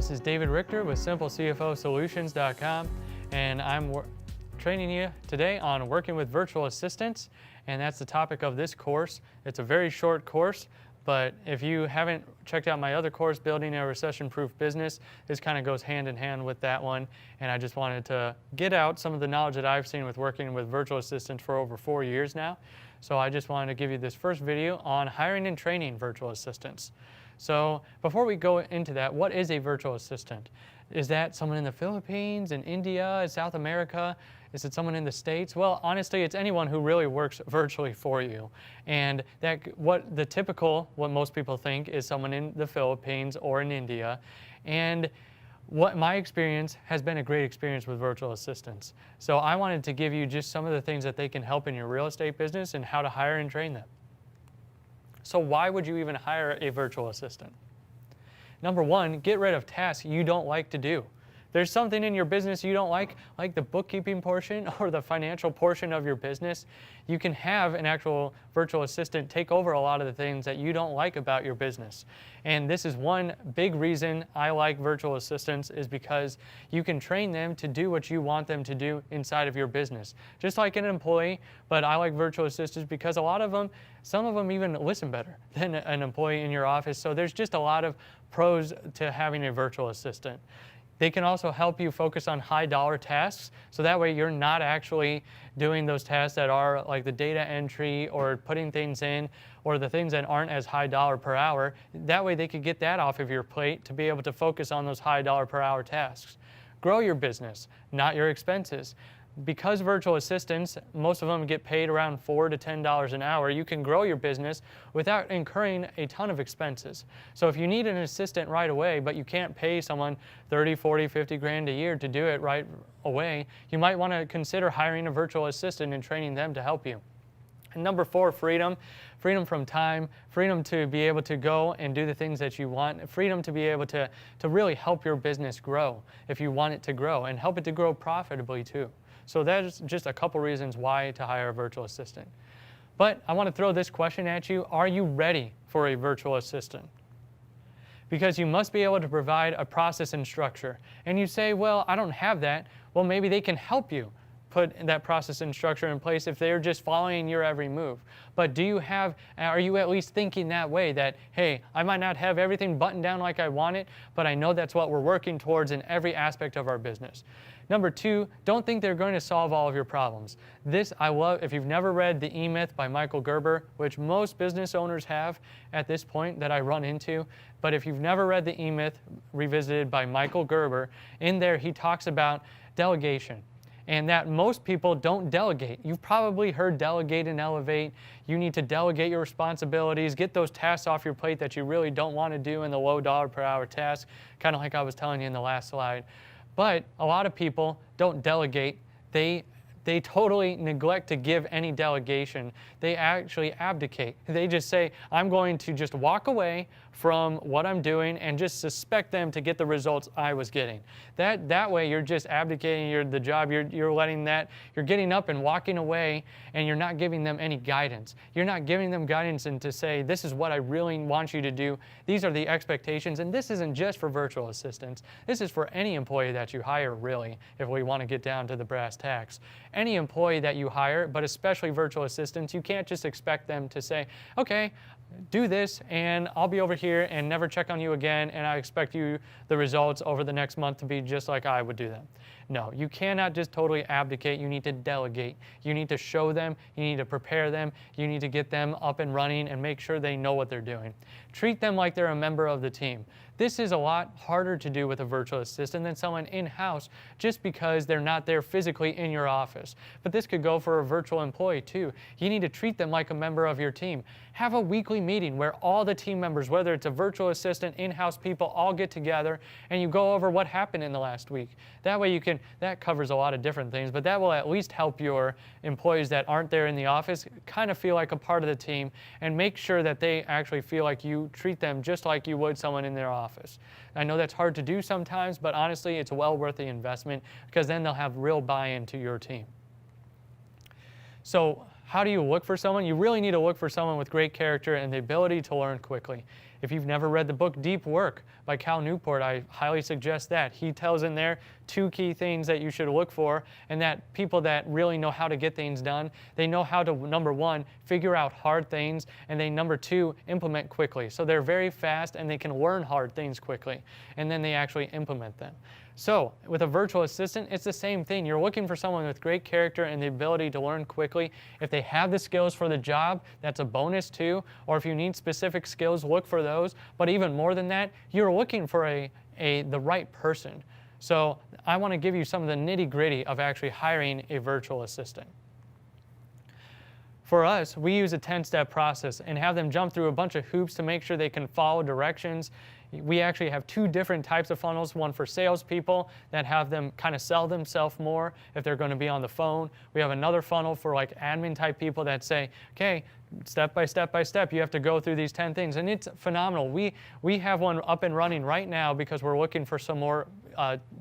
This is David Richter with SimpleCFOSolutions.com, and I'm training you today on working with virtual assistants, and that's the topic of this course. It's a very short course, but if you haven't checked out my other course, Building a Recession-Proof Business, this kind of goes hand in hand with that one, and I just wanted to get out some of the knowledge that I've seen with working with virtual assistants for over 4 years now. So I just wanted to give you this first video on hiring and training virtual assistants. So before we go into that, what is a virtual assistant? Is that someone in the Philippines, in India, in South America? Is it someone in the States? Well, honestly, it's anyone who really works virtually for you. And what most people think is someone in the Philippines or in India. And what my experience has been a great experience with virtual assistants. So I wanted to give you just some of the things that they can help in your real estate business and how to hire and train them. So why would you even hire a virtual assistant? Number one, get rid of tasks you don't like to do. There's something in your business you don't like the bookkeeping portion or the financial portion of your business. You can have an actual virtual assistant take over a lot of the things that you don't like about your business. And this is one big reason I like virtual assistants, is because you can train them to do what you want them to do inside of your business. Just like an employee, but I like virtual assistants because some of them even listen better than an employee in your office. So there's just a lot of pros to having a virtual assistant. They can also help you focus on high dollar tasks, so that way you're not actually doing those tasks that are like the data entry or putting things in, or the things that aren't as high dollar per hour. That way they could get that off of your plate to be able to focus on those high dollar per hour tasks. Grow your business, not your expenses. Because virtual assistants, most of them get paid around $4 to $10 an hour, you can grow your business without incurring a ton of expenses. So if you need an assistant right away, but you can't pay someone 30, 40, 50 grand a year to do it right away, you might want to consider hiring a virtual assistant and training them to help you. And number four, freedom. Freedom from time, freedom to be able to go and do the things that you want, freedom to be able to really help your business grow if you want it to grow, and help it to grow profitably too. So that's just a couple reasons why to hire a virtual assistant. But I want to throw this question at you. Are you ready for a virtual assistant? Because you must be able to provide a process and structure. And you say, well, I don't have that. Well, maybe they can help you put that process and structure in place if they're just following your every move. But are you at least thinking that way, that, hey, I might not have everything buttoned down like I want it, but I know that's what we're working towards in every aspect of our business. Number two, don't think they're going to solve all of your problems. This I love. If you've never read The E-Myth by Michael Gerber, which most business owners have at this point that I run into, but if you've never read The E-Myth Revisited by Michael Gerber, in there he talks about delegation, and that most people don't delegate. You've probably heard delegate and elevate. You need to delegate your responsibilities, get those tasks off your plate that you really don't want to do in the low dollar per hour task, kind of like I was telling you in the last slide. But a lot of people don't delegate. They totally neglect to give any delegation. They actually abdicate. They just say, I'm going to just walk away from what I'm doing and just suspect them to get the results I was getting. That way you're just abdicating the job. You're getting up and walking away, and you're not giving them any guidance. You're not giving them guidance and to say, this is what I really want you to do. These are the expectations, and this isn't just for virtual assistants. This is for any employee that you hire, really, if we want to get down to the brass tacks. Any employee that you hire, but especially virtual assistants, you can't just expect them to say, okay, do this and I'll be over here and never check on you again, and I expect the results over the next month to be just like I would do them. No, you cannot just totally abdicate. You need to delegate. You need to show them. You need to prepare them. You need to get them up and running and make sure they know what they're doing. Treat them like they're a member of the team. This is a lot harder to do with a virtual assistant than someone in-house, just because they're not there physically in your office. But this could go for a virtual employee too. You need to treat them like a member of your team. Have a weekly meeting where all the team members, whether it's a virtual assistant, in-house people, all get together and you go over what happened in the last week. That way that covers a lot of different things, but that will at least help your employees that aren't there in the office kind of feel like a part of the team, and make sure that they actually feel like you treat them just like you would someone in their office. I know that's hard to do sometimes, but honestly, it's well worth the investment, because then they'll have real buy-in to your team. So How do you look for someone? You really need to look for someone with great character and the ability to learn quickly. If you've never read the book Deep Work by Cal Newport, I highly suggest that. He tells in there 2 key things that you should look for, and that people that really know how to get things done, they know how to, number 1, figure out hard things, and they, number 2, implement quickly. So they're very fast and they can learn hard things quickly, and then they actually implement them. So with a virtual assistant, it's the same thing. You're looking for someone with great character and the ability to learn quickly. If they have the skills for the job, that's a bonus too. Or if you need specific skills, look for those. But even more than that, you're looking for the right person. So I want to give you some of the nitty-gritty of actually hiring a virtual assistant. For us, we use a 10-step process and have them jump through a bunch of hoops to make sure they can follow directions. We actually have 2 different types of funnels, one for salespeople that have them kind of sell themselves more if they're going to be on the phone. We have another funnel for like admin type people that say, okay, step by step by step, you have to go through these 10 things. And it's phenomenal. We have one up and running right now because we're looking for some more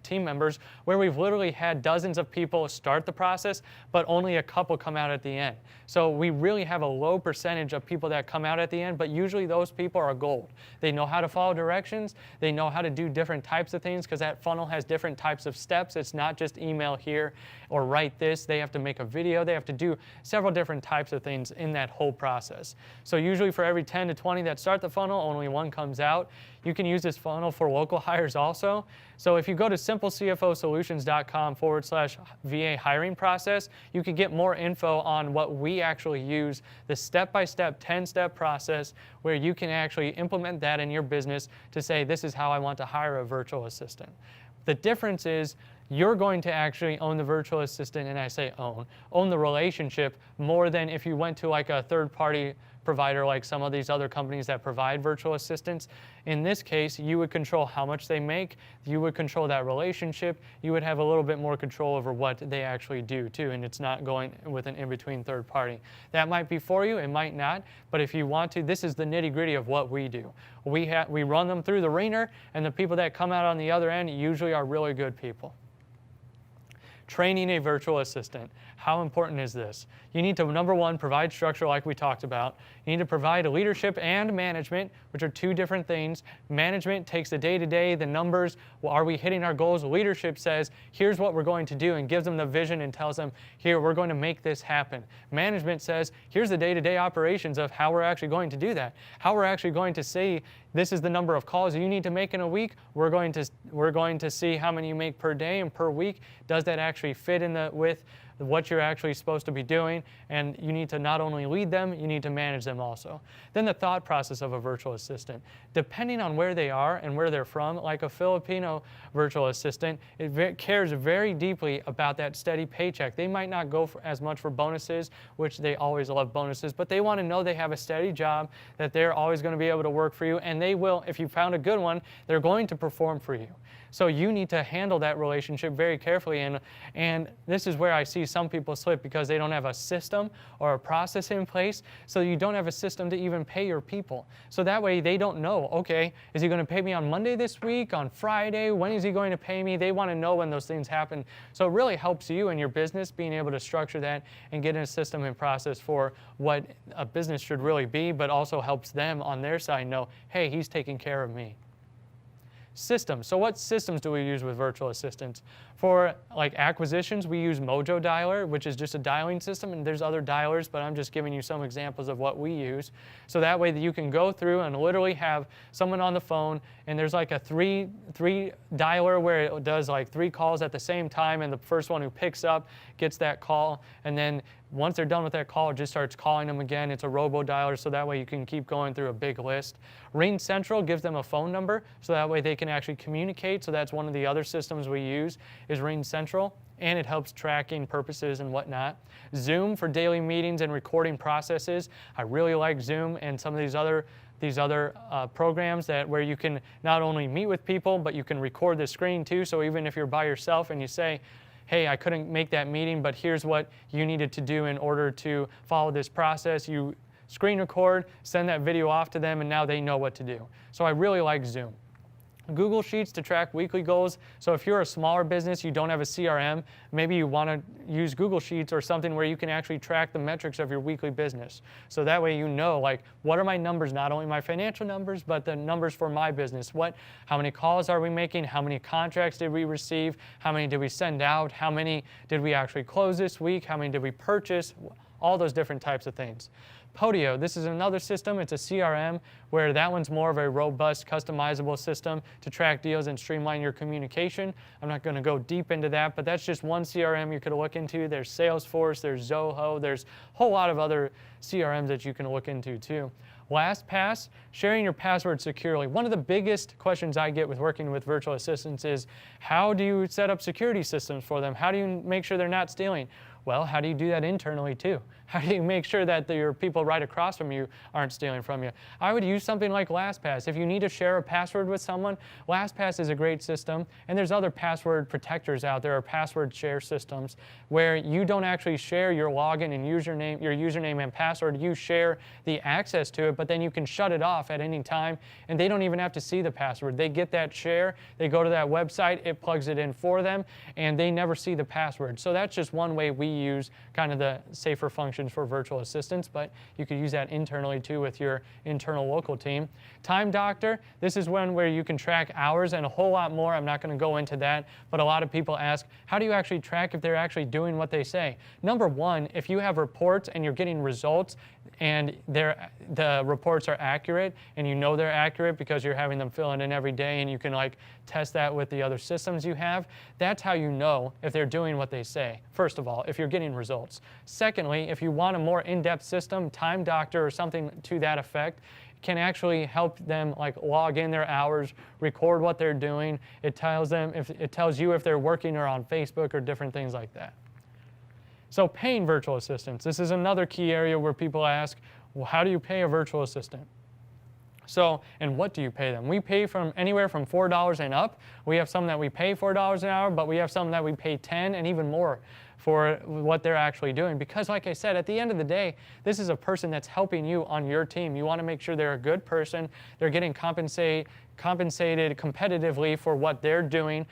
team members where we've literally had dozens of people start the process, but only a couple come out at the end. So we really have a low percentage of people that come out at the end, but usually those people are gold. They know how to follow directions. They know how to do different types of things because that funnel has different types of steps. It's not just email here or write this. They have to make a video. They have to do several different types of things in that whole process. So usually for every 10 to 20 that start the funnel, only 1 comes out. You can use this funnel for local hires also. So if you go to simplecfosolutions.com/VA hiring process, you can get more info on what we actually use, the step-by-step 10-step process where you can actually implement that in your business to say, this is how I want to hire a virtual assistant. The difference is you're going to actually own the virtual assistant, and I say own the relationship more than if you went to like a third-party provider like some of these other companies that provide virtual assistants. In this case, you would control how much they make, you would control that relationship, you would have a little bit more control over what they actually do too, and it's not going with an in-between third party. That might be for you, it might not, but if you want to, this is the nitty-gritty of what we do. We run them through the ringer, and the people that come out on the other end usually are really good people. Training a virtual assistant. How important is this? You need to, number 1, provide structure like we talked about. You need to provide leadership and management, which are 2 different things. Management takes the day-to-day, the numbers. Well, are we hitting our goals? Leadership says, here's what we're going to do, and gives them the vision and tells them, here, we're going to make this happen. Management says, here's the day-to-day operations of how we're actually going to do that. How we're actually going to say, this is the number of calls you need to make in a week. We're going to see how many you make per day and per week. Does that actually fit in with what you're actually supposed to be doing? And you need to not only lead them, you need to manage them also. Then the thought process of a virtual assistant. Depending on where they are and where they're from, like a Filipino virtual assistant, it cares very deeply about that steady paycheck. They might not go as much for bonuses, which they always love bonuses, but they want to know they have a steady job, that they're always going to be able to work for you, and they will, if you found a good one, they're going to perform for you. So you need to handle that relationship very carefully, and this is where I see some people slip because they don't have a system or a process in place, so you don't have a system to even pay your people. So that way they don't know, okay, is he going to pay me on Monday this week, on Friday, when is he going to pay me? They want to know when those things happen. So it really helps you and your business being able to structure that and get in a system and process for what a business should really be, but also helps them on their side know, hey, he's taking care of me. Systems. So what systems do we use with virtual assistants? For like acquisitions, we use Mojo Dialer, which is just a dialing system, and there's other dialers, but I'm just giving you some examples of what we use. So that way that you can go through and literally have someone on the phone, and there's like a three dialer where it does like 3 calls at the same time, and the first one who picks up gets that call, and then once they're done with that call, it just starts calling them again. It's a robo dialer, so that way you can keep going through a big list. Ring Central gives them a phone number, so that way they can actually communicate. So that's one of the other systems we use is Ring Central, and it helps tracking purposes and whatnot. Zoom for daily meetings and recording processes. I really like Zoom and some of these other programs where you can not only meet with people, but you can record the screen too. So even if you're by yourself and you say, hey, I couldn't make that meeting, but here's what you needed to do in order to follow this process. You screen record, send that video off to them, and now they know what to do. So I really like Zoom. Google Sheets to track weekly goals. So if you're a smaller business, you don't have a CRM, maybe you want to use Google Sheets or something where you can actually track the metrics of your weekly business. So that way you know, like, what are my numbers, not only my financial numbers, but the numbers for my business. How many calls are we making? How many contracts did we receive? How many did we send out? How many did we actually close this week? How many did we purchase? All those different types of things. Podio, this is another system. It's a CRM where that one's more of a robust, customizable system to track deals and streamline your communication. I'm not going to go deep into that, but that's just one CRM you could look into. There's Salesforce, there's Zoho, there's a whole lot of other CRMs that you can look into too. LastPass, sharing your password securely. One of the biggest questions I get with working with virtual assistants is, how do you set up security systems for them? How do you make sure they're not stealing? Well, how do you do that internally too? How do you make sure that your people right across from you aren't stealing from you? I would use something like LastPass. If you need to share a password with someone, LastPass is a great system. And there's other password protectors out there, or password share systems, where you don't actually share your login and username, your username and password. You share the access to it, but then you can shut it off at any time, and they don't even have to see the password. They get that share, they go to that website, it plugs it in for them, and they never see the password. So that's just one way we use kind of the safer functions for virtual assistants, but you could use that internally too with your internal local team. Time Doctor, this is one where you can track hours and a whole lot more. I'm not going to go into that, but a lot of people ask, how do you actually track if they're actually doing what they say? Number one, if you have reports and you're getting results and the reports are accurate, and you know they're accurate because you're having them fill it in every day, and you can like test that with the other systems you have, that's how you know if they're doing what they say, first of all, if you're getting results. Secondly, if you want a more in-depth system, Time Doctor or something to that effect can actually help them like log in their hours, record what they're doing. It tells you if they're working or on Facebook or different things like that. So paying virtual assistants. This is another key area where people ask, well, how do you pay a virtual assistant? So, and what do you pay them? We pay from anywhere from $4 and up. We have some that we pay $4 an hour, but we have some that we pay $10 and even more for what they're actually doing. Because like I said, at the end of the day, this is a person that's helping you on your team. You want to make sure they're a good person, they're getting compensated competitively for what they're doing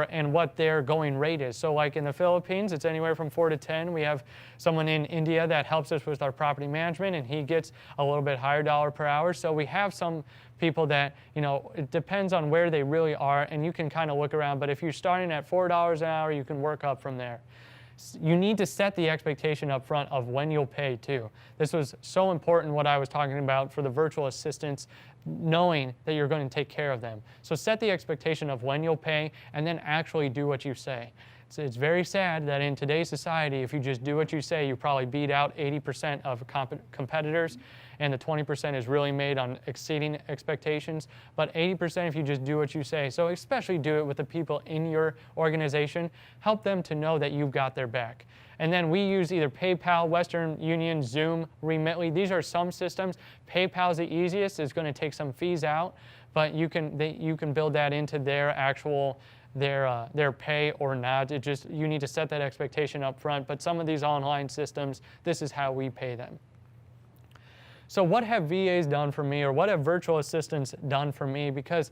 and what their going rate is. So like in the Philippines, it's anywhere from 4 to 10. We have someone in India that helps us with our property management, and he gets a little bit higher dollar per hour. So we have some people that, you know, it depends on where they really are, and you can kind of look around. But if you're starting at $4 an hour, you can work up from there. You need to set the expectation up front of when you'll pay too. This was so important, what I was talking about for the virtual assistants, knowing that you're going to take care of them. So set the expectation of when you'll pay, and then actually do what you say. It's very sad that in today's society, if you just do what you say, you probably beat out 80% of competitors, and the 20% is really made on exceeding expectations. But 80% if you just do what you say. So especially do it with the people in your organization. Help them to know that you've got their back. And then we use either PayPal, Western Union, Zoom, Remitly. These are some systems. PayPal's the easiest. It's going to take some fees out, but you can build that into their actual their pay or not. You need to set that expectation up front. But some of these online systems, this is how we pay them. So what have VAs done for me, or what have virtual assistants done for me? Because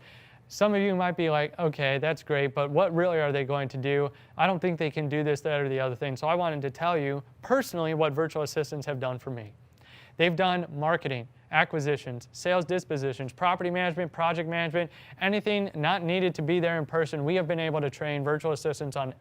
some of you might be like, okay, that's great, but what really are they going to do? I don't think they can do this, that, or the other thing. So I wanted to tell you personally what virtual assistants have done for me. They've done marketing, acquisitions, sales dispositions, property management, project management, anything not needed to be there in person. We have been able to train virtual assistants on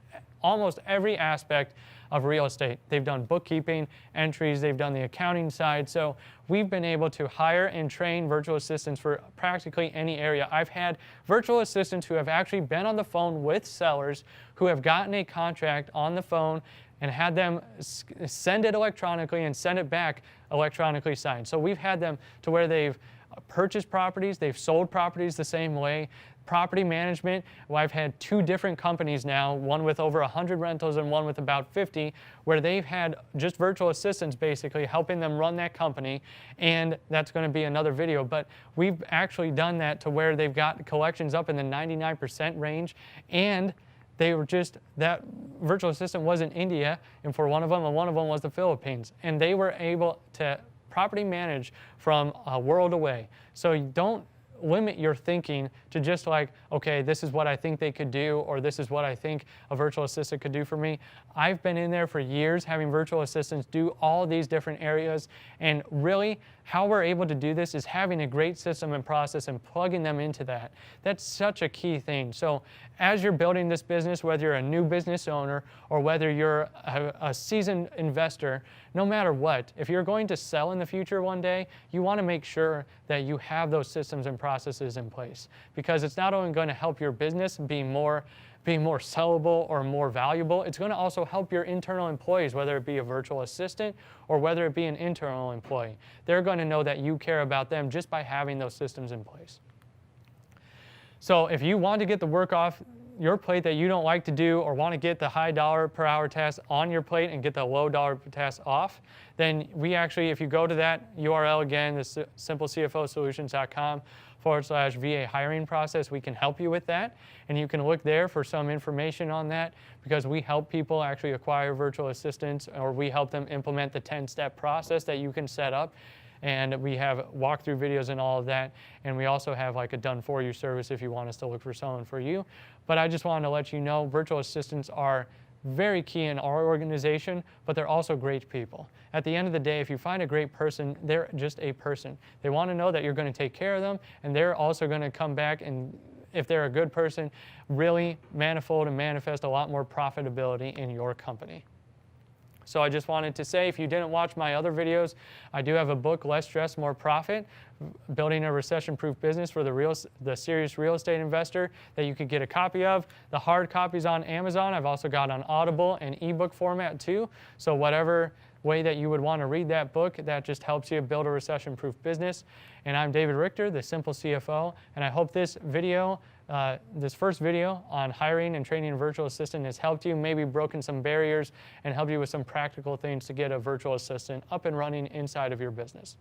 almost every aspect of real estate. They've done bookkeeping, entries, they've done the accounting side. So we've been able to hire and train virtual assistants for practically any area. I've had virtual assistants who have actually been on the phone with sellers who have gotten a contract on the phone and had them send it electronically and send it back electronically signed. So we've had them to where they've purchased properties, they've sold properties the same way. Property management, well, I've had 2 different companies now, one with over 100 rentals and one with about 50, where they've had just virtual assistants basically helping them run that company, and that's going to be another video. But we've actually done that to where they've got collections up in the 99% range, and they were just, that virtual assistant was in India, and for one of them was the Philippines, and they were able to property manage from a world away. So don't limit your thinking to just like, okay, this is what I think they could do, or this is what I think a virtual assistant could do for me. I've been in there for years having virtual assistants do all these different areas, and really how we're able to do this is having a great system and process and plugging them into that. That's such a key thing. So as you're building this business, whether you're a new business owner or whether you're a seasoned investor, no matter what, if you're going to sell in the future one day, you want to make sure that you have those systems and processes in place, because it's not only going to help your business be more sellable or more valuable, it's going to also help your internal employees, whether it be a virtual assistant or whether it be an internal employee. They're going to know that you care about them just by having those systems in place. So if you want to get the work off your plate that you don't like to do, or want to get the high dollar per hour tasks on your plate and get the low dollar tasks off, then we actually, if you go to that URL again, this simplecfosolutions.com/VA hiring process, we can help you with that. And you can look there for some information on that, because we help people actually acquire virtual assistants, or we help them implement the 10-step process that you can set up. And we have walkthrough videos and all of that. And we also have like a done-for-you service if you want us to look for someone for you. But I just wanted to let you know, virtual assistants are very key in our organization, but they're also great people. At the end of the day, if you find a great person, they're just a person. They want to know that you're going to take care of them, and they're also going to come back and, if they're a good person, really manifold and manifest a lot more profitability in your company. So I just wanted to say, if you didn't watch my other videos, I do have a book, Less Stress, More Profit, Building a Recession-Proof Business for the Serious Real Estate Investor, that you could get a copy of. The hard copies on Amazon. I've also got on Audible and ebook format too. So whatever way that you would want to read that book, that just helps you build a recession-proof business. And I'm David Richter, the Simple CFO, and I hope this video, this first video on hiring and training a virtual assistant, has helped you, maybe broken some barriers, and helped you with some practical things to get a virtual assistant up and running inside of your business.